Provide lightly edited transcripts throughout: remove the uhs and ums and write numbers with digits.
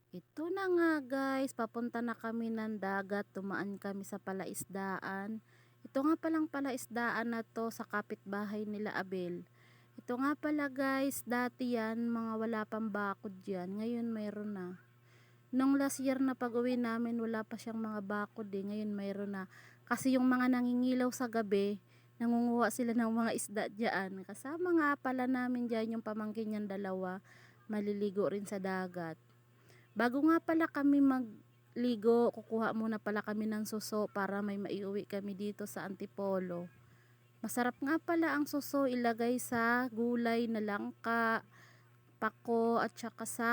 Ito na nga guys, papunta na kami ng dagat, tumaan kami sa palaisdaan. Ito nga palang palaisdaan na to sa kapitbahay nila Abel. Ito nga pala guys, dati yan, mga wala pang bakod yan, ngayon mayroon na. Nung last year na pag-uwi namin, wala pa siyang mga bakod ngayon mayroon na. Kasi yung mga nangingilaw sa gabi, nangunguha sila ng mga isda dyan. Kasama nga pala namin dyan yung pamangkin niyang dalawa, maliligo rin sa dagat. Bago nga pala kami magligo, kukuha muna pala kami ng suso para may maiuwi kami dito sa Antipolo. Masarap nga pala ang suso, ilagay sa gulay na langka, pako at saka sa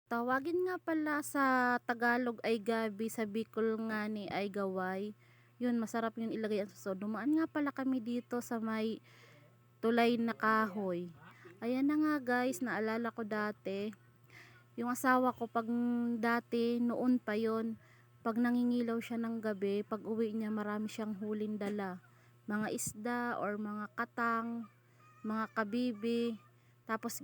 tawagin nga pala sa Tagalog ay gabi, sa Bicol nga ni ay gaway. Yun, masarap yun ilagay ang suso. Dumaan nga pala kami dito sa may tulay na kahoy. Ayan na nga guys, naalala ko dati yung asawa ko pag dati noon pa yon, pag nangingilaw siya ng gabi, pag uwi niya marami siyang huling dala, mga isda or mga katang, mga kabibi. Tapos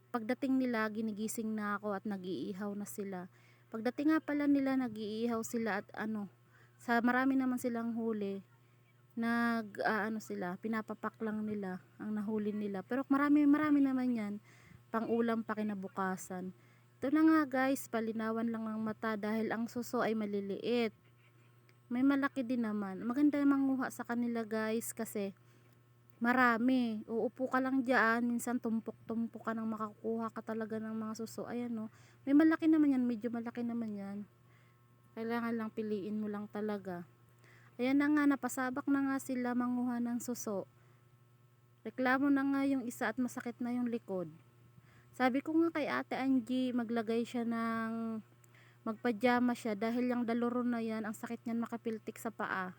pagdating nila ginigising na ako at nag-iihaw na sila. Pagdating nga pala nila nag-iihaw sila at sa marami naman silang huli, sila, pinapapak lang nila ang nahuli nila, pero marami marami naman yan pang ulam pa kinabukasan. Ito na nga guys, palinawan lang ng mata dahil ang suso ay maliliit. May malaki din naman. Maganda manguha sa kanila guys kasi marami. Uupo ka lang diyan, minsan tumpok-tumpok ka nang makakuha ka talaga ng mga suso. Ayan no. May malaki naman yan, medyo malaki naman yan. Kailangan lang piliin mo lang talaga. Ayan na nga, napasabak na nga sila manguha ng suso. Reklamo na nga yung isa at masakit na yung likod. Sabi ko nga kay Ate Angie, maglagay siya ng magpajama siya dahil yung daluro na yan, ang sakit niyan makapiltik sa paa.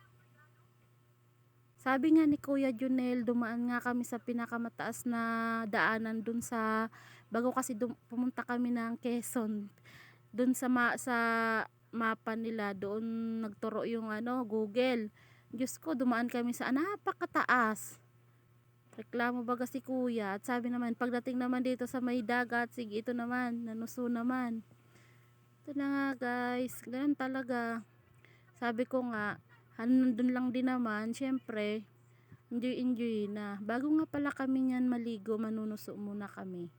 Sabi nga ni Kuya Junel, dumaan nga kami sa pinakamataas na daanan dun sa, bago kasi pumunta kami ng Quezon, dun sa mapa nila, doon nagturo yung Google. Diyos ko, dumaan kami sa napakataas. Reklamo baga si kuya at sabi naman pagdating naman dito sa may dagat, sige ito naman, nanuso naman. Ito na nga guys, ganun talaga. Sabi ko nga, nandun lang din naman, syempre, enjoy na. Bago nga pala kami niyan maligo, manunuso muna kami.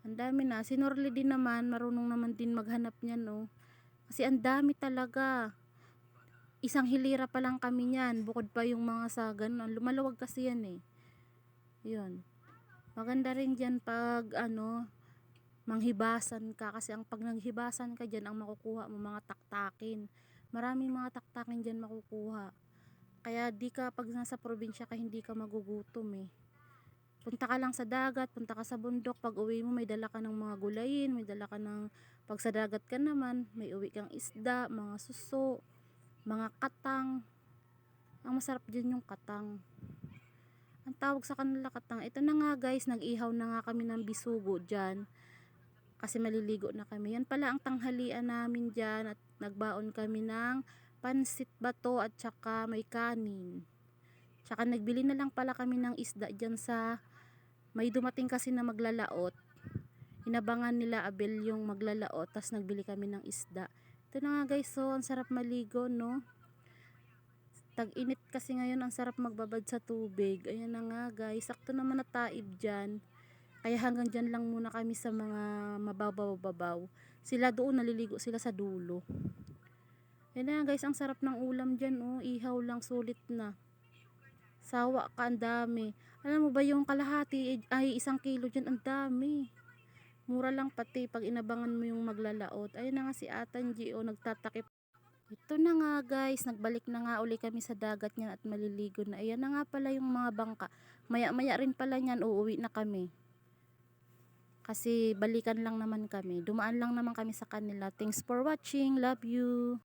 Ang dami na, si Norly din naman, marunong naman din maghanap niyan no. Kasi ang dami talaga. Isang hilira pa lang kami niyan, bukod pa yung mga sa ganun, lumalawag kasi yan yun, maganda rin dyan pag manghibasan ka, kasi ang pag nanghibasan ka dyan, ang makukuha mo mga taktakin, maraming mga taktakin dyan makukuha, kaya di ka pag nasa probinsya ka hindi ka magugutom punta ka lang sa dagat, punta ka sa bundok, pag uwi mo may dala ka ng mga gulayin, may dala ka ng, pag sa dagat ka naman may uwi kang isda, mga suso, mga katang. Ang masarap din yung katang. Ang tawag sa kanila katang. Ito na nga guys, nag-ihaw na nga kami ng bisugo dyan. Kasi maliligo na kami. Yan pala ang tanghalian namin dyan. At nagbaon kami ng pansit bato at saka may kanin. Tsaka nagbili na lang pala kami ng isda dyan sa, may dumating kasi na maglalaot. Inabangan nila Abel yung maglalaot. Tas nagbili kami ng isda. Ito na nga guys, so ang sarap maligo no. Tag-init kasi ngayon, ang sarap magbabad sa tubig. Ayan na nga guys, sakto naman na taib dyan. Kaya hanggang dyan lang muna kami sa mga mababaw-babaw. Sila doon, naliligo sila sa dulo. Ayan na guys, ang sarap ng ulam dyan ihaw lang, sulit na. Sawa ka, ang dami. Alam mo ba yung kalahati ay 1 kilo dyan, ang dami. Mura lang pati pag inabangan mo yung maglalaot. Ayun na nga si Atan G nagtatakip. Ito na nga guys, nagbalik na nga uli kami sa dagat niyan at maliligo na. Ayan na nga pala yung mga bangka. Maya maya rin pala niyan, uuwi na kami. Kasi balikan lang naman kami. Dumaan lang naman kami sa kanila. Thanks for watching. Love you.